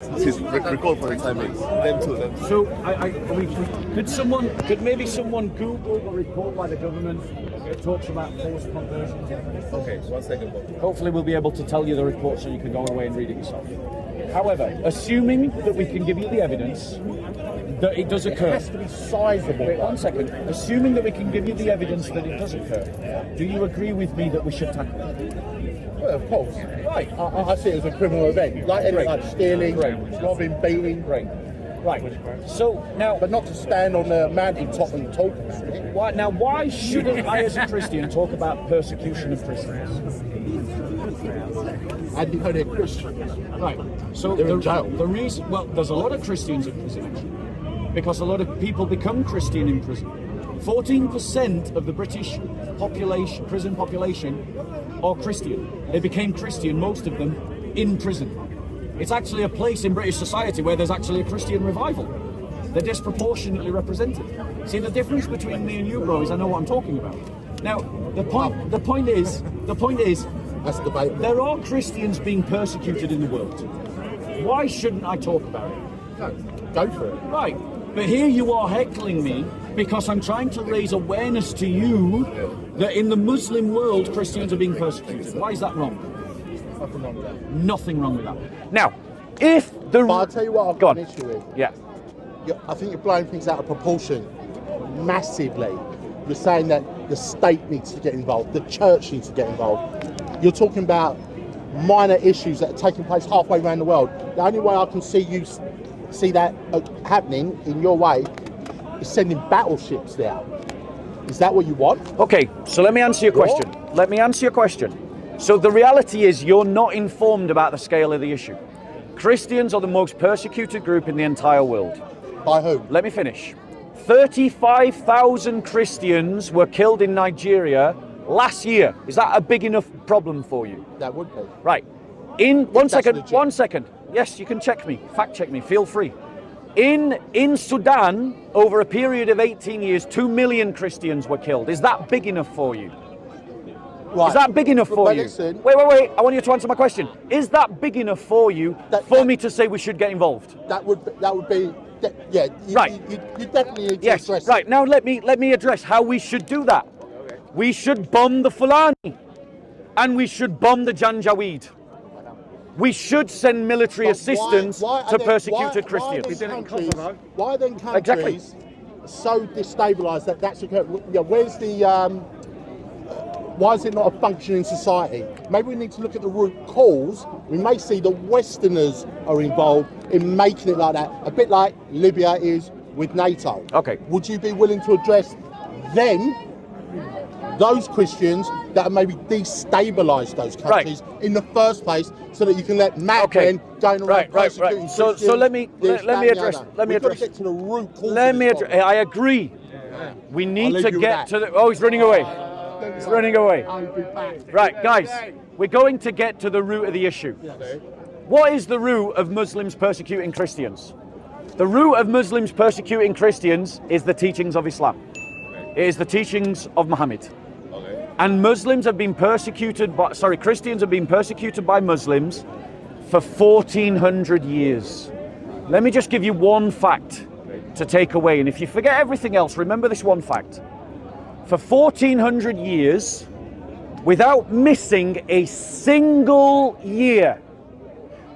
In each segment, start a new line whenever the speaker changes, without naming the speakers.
Please record for the timings. Them too.
So, could maybe someone Google the report by the government that talks about forced conversions?
Okay, 1 second. Bob.
Hopefully we'll be able to tell you the report so you can go away and read it yourself. However, assuming that we can give you the evidence that it does occur.
It has to be sizable.
Wait 1 second. Assuming that we can give you the evidence that it does occur, do you agree with me that we should tackle it?
Well, of course.
Right.
I see it as a criminal event. Like stealing, robbing, beating.
Right. So now,
But not to stand on the mountaintop and talk about it.
why shouldn't I, as a Christian, talk about persecution of Christians?
And because they're Christians.
Right. So
They're in jail.
The reason, well, there's a lot of Christians in prison actually, because a lot of people become Christian in prison. 14% of the British population, prison population, are Christian. They became Christian, most of them, in prison. It's actually a place in British society where there's actually a Christian revival. They're disproportionately represented. See, the difference between me and you, bro, is I know what I'm talking about. Now, the point is,
That's debatable.
there are Christians being persecuted in the world. Why shouldn't I talk about it?
No, go for it.
Right, but here you are heckling me because I'm trying to raise awareness to you that in the Muslim world, Christians are being persecuted. Why is that wrong?
Nothing wrong with that.
Nothing wrong with that. Now, if the...
But I'll tell you what I've got an issue with.
Yeah.
I think you're blowing things out of proportion massively. You're saying that the state needs to get involved, the church needs to get involved. You're talking about minor issues that are taking place halfway around the world. The only way I can see that happening in your way is sending battleships there. Is that what you want?
Okay, so let me answer your question. Let me answer your question. So the reality is you're not informed about the scale of the issue. Christians are the most persecuted group in the entire world.
By whom?
Let me finish. 35,000 Christians were killed in Nigeria last year. Is that a big enough problem for you?
That would be.
Right. One
legit.
second. Yes, you can check me, fact check me, feel free. In Sudan, over a period of 18 years, 2 million Christians were killed. Is that big enough for you?
Right.
Is that big enough for you?
Listen,
wait. I want you to answer my question. Is that big enough for you me to say we should get involved?
That would be. Yeah.
Right.
You definitely need to address
Right.
it.
Now let me address how we should do that. We should bomb the Fulani, and we should bomb the Janjaweed. We should send military
But
assistance to persecuted Christians.
Why are then countries so destabilised that that's occurring? Yeah, where's the? Why is it not a functioning society? Maybe we need to look at the root cause. We may see the Westerners are involved in making it like that, a bit like Libya is with NATO.
Okay.
Would you be willing to address them, those Christians that have maybe destabilised those countries in the first place, so that you can let madmen going around persecuting Christians?
So let me address.
We've got to get to the root cause.
I agree. We need to get to the. Oh, he's running away. He's running away.
I'll be back.
Right, guys, we're going to get to the root of the issue. What is the root of Muslims persecuting Christians? The root of Muslims persecuting Christians is the teachings of Islam. It is the teachings of Muhammad. And Christians have been persecuted by Muslims for 1400 years. Let me just give you one fact to take away. And if you forget everything else, remember this one fact. For 1400 years, without missing a single year,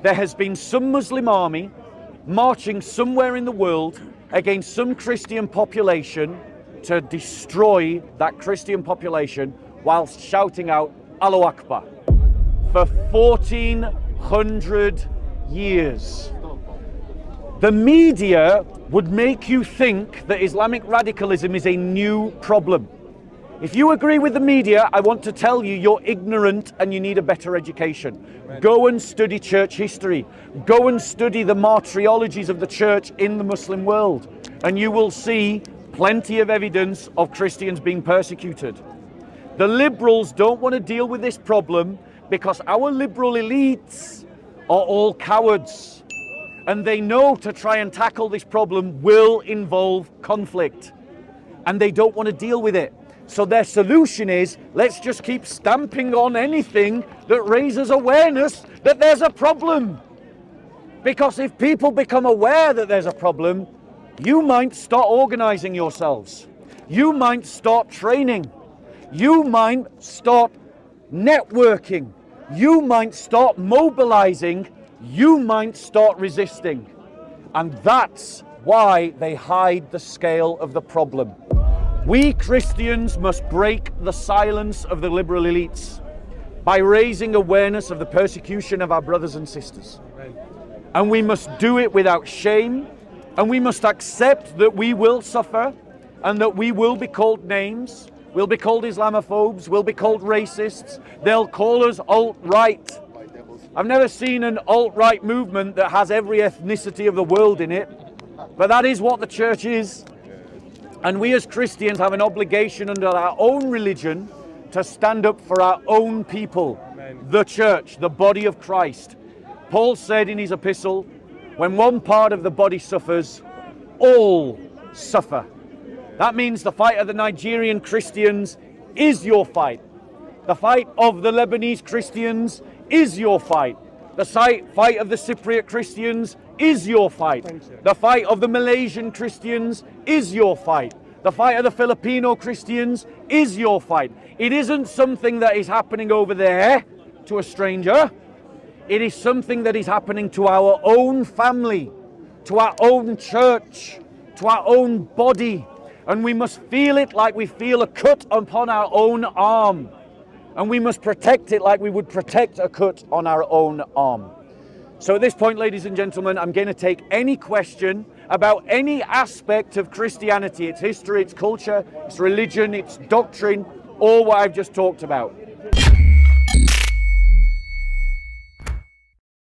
there has been some Muslim army marching somewhere in the world against some Christian population to destroy that Christian population whilst shouting out Allahu Akbar. For 1400 years. The media would make you think that Islamic radicalism is a new problem. If you agree with the media, I want to tell you you're ignorant and you need a better education. Go and study church history. Go and study the martyrologies of the church in the Muslim world. And you will see plenty of evidence of Christians being persecuted. The liberals don't want to deal with this problem because our liberal elites are all cowards. And they know to try and tackle this problem will involve conflict. And they don't want to deal with it. So their solution is, let's just keep stamping on anything that raises awareness that there's a problem. Because if people become aware that there's a problem, you might start organizing yourselves. You might start training. You might start networking. You might start mobilizing. You might start resisting. And that's why they hide the scale of the problem. We Christians must break the silence of the liberal elites by raising awareness of the persecution of our brothers and sisters. And we must do it without shame, and we must accept that we will suffer and that we will be called names. We'll be called Islamophobes, we'll be called racists, they'll call us alt-right. I've never seen an alt-right movement that has every ethnicity of the world in it, but that is what the church is. And we as Christians have an obligation under our own religion to stand up for our own people, the church, the body of Christ. Paul said in his epistle, when one part of the body suffers, all suffer. That means the fight of the Nigerian Christians is your fight. The fight of the Lebanese Christians is your fight. The fight of the Cypriot Christians is your fight. The fight of the Malaysian Christians is your fight. The fight of the Filipino Christians is your fight. It isn't something that is happening over there to a stranger. It is something that is happening to our own family, to our own church, to our own body. And we must feel it like we feel a cut upon our own arm. And we must protect it like we would protect a cut on our own arm. So at this point, ladies and gentlemen, I'm going to take any question about any aspect of Christianity, its history, its culture, its religion, its doctrine, or what I've just talked about.